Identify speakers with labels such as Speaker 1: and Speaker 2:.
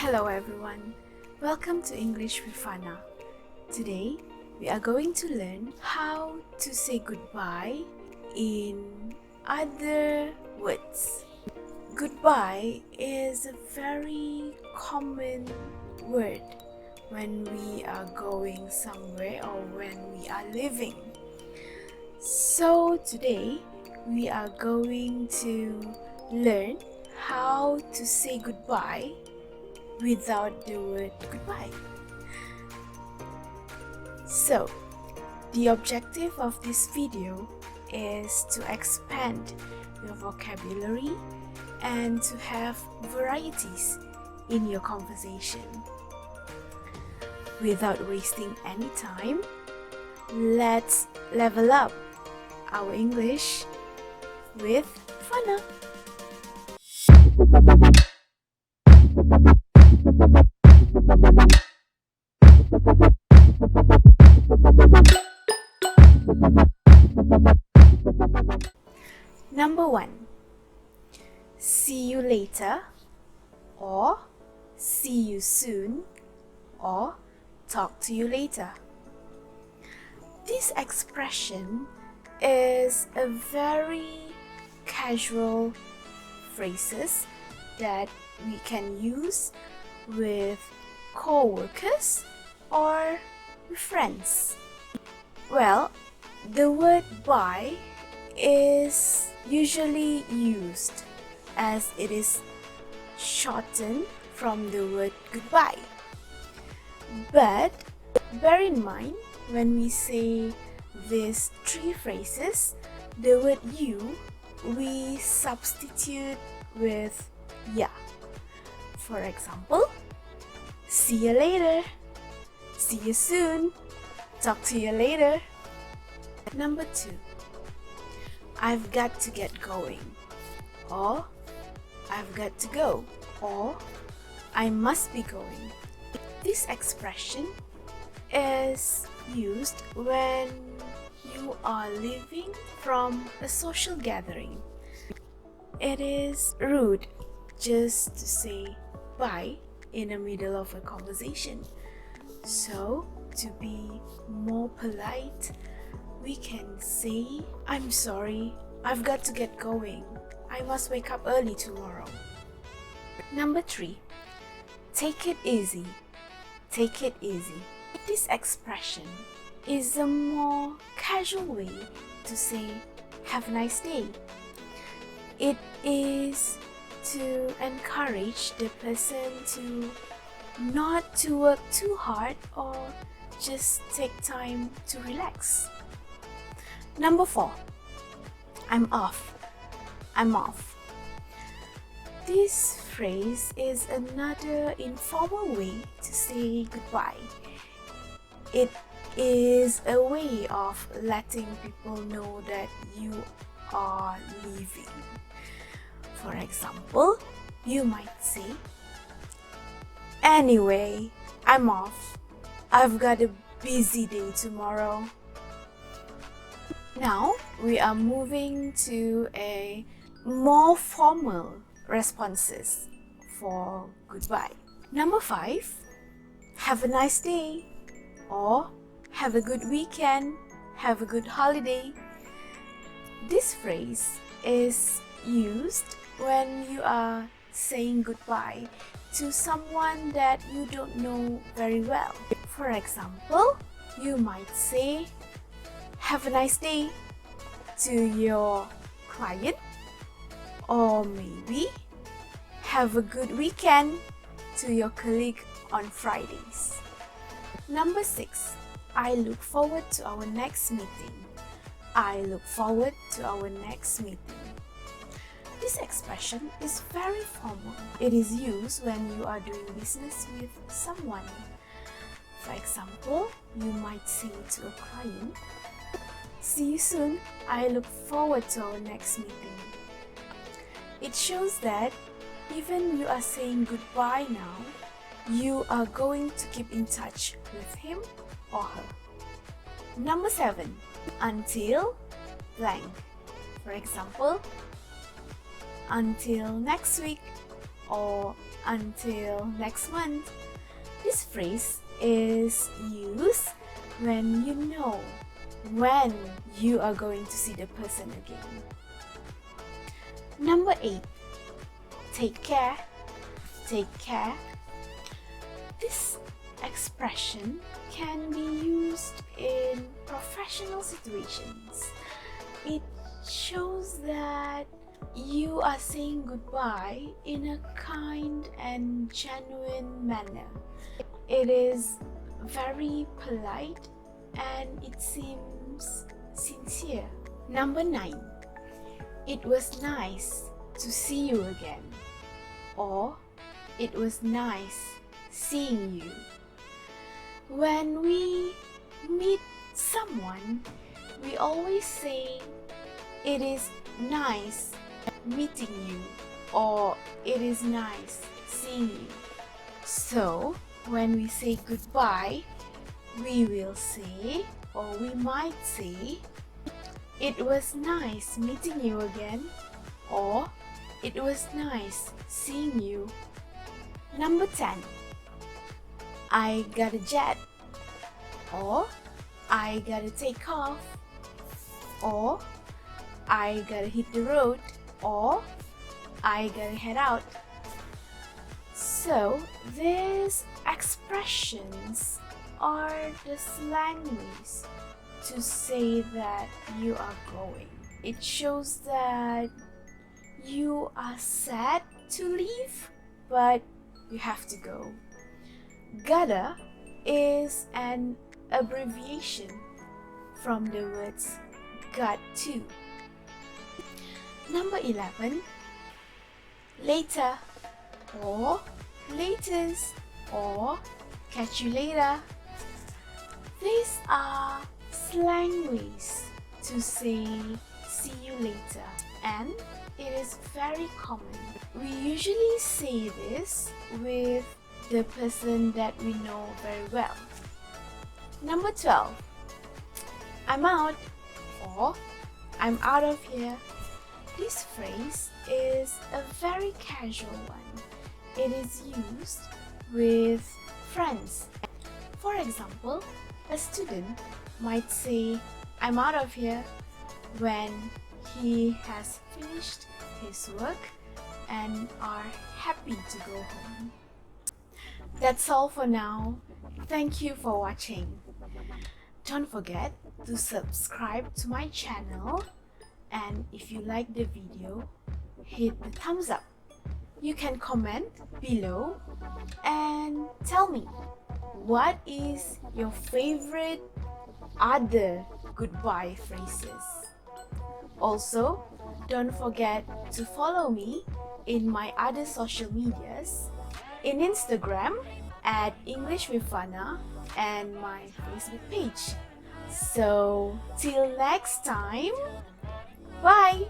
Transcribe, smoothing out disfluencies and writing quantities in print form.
Speaker 1: Hello everyone, welcome to English with Fana. Today, we are going to learn how to say goodbye in other words. Goodbye is a very common word when we are going somewhere or when we are leaving. So today, we are going to learn how to say goodbye without the word goodbye. So, the objective of this video is to expand your vocabulary and to have varieties in your conversation. Without wasting any time, let's level up our English with Fana. Number 1. See you later, or see you soon, or talk to you later. This expression is a very casual phrases that we can use with co-workers or with friends. Well, the word bye is usually used as it is shortened from the word goodbye. But bear in mind, when we say these three phrases, the word you we substitute with ya. For example, see you later, see you soon, talk to you later. Number 2. I've got to get going, or I've got to go, or I must be going. This expression is used when you are leaving from a social gathering. It is rude just to say bye in the middle of a conversation. So, to be more polite, we can say, I'm sorry, I've got to get going. I must wake up early tomorrow. Number 3. Take it easy. Take it easy. This expression is a more casual way to say, have a nice day. It is to encourage the person to not to work too hard or just take time to relax. Number 4. I'm off. I'm off. This phrase is another informal way to say goodbye. It is a way of letting people know that you are leaving. For example, you might say, anyway, I'm off. I've got a busy day tomorrow. Now, we are moving to a more formal responses for goodbye. Number 5, have a nice day, or have a good weekend, have a good holiday. This phrase is used when you are saying goodbye to someone that you don't know very well. For example, you might say, have a nice day to your client, or maybe have a good weekend to your colleague on Fridays. Number 6. I look forward to our next meeting. I look forward to our next meeting. This expression is very formal. It is used when you are doing business with someone. For example, you might say to a client, see you soon. I look forward to our next meeting. It shows that even you are saying goodbye now, you are going to keep in touch with him or her. Number 7. Until blank. For example, until next week, or until next month. This phrase is used when you know when you are going to see the person again. Number 8. Take care. Take care. This expression can be used in professional situations. It shows that you are saying goodbye in a kind and genuine manner. It is very polite and it seems sincere. Number 9. It was nice to see you again, or it was nice seeing you. When we meet someone, we always say it is nice meeting you or it is nice seeing you. So when we say goodbye, we will say, or we might say, it was nice meeting you again, or it was nice seeing you. Number 10. I gotta jet, or I gotta take off, or I gotta hit the road, or I gotta head out. So these expressions are the slang ways to say that you are going. It shows that you are sad to leave, but you have to go. Gotta is an abbreviation from the words got to. Number 11. Later, or latest, or catch you later. These are slang ways to say see you later, and it is very common. We usually say this with the person that we know very well. Number 12. I'm out, or I'm out of here. This phrase is a very casual one. It is used with friends. For example, a student might say, I'm out of here, when he has finished his work and are happy to go home. That's all for now. Thank you for watching. Don't forget to subscribe to my channel, and if you like the video, hit the thumbs up. You can comment below and tell me what is your favorite other goodbye phrases. Also, don't forget to follow me in my other social medias, in Instagram at English with Fana, and my Facebook page. So till next time, bye!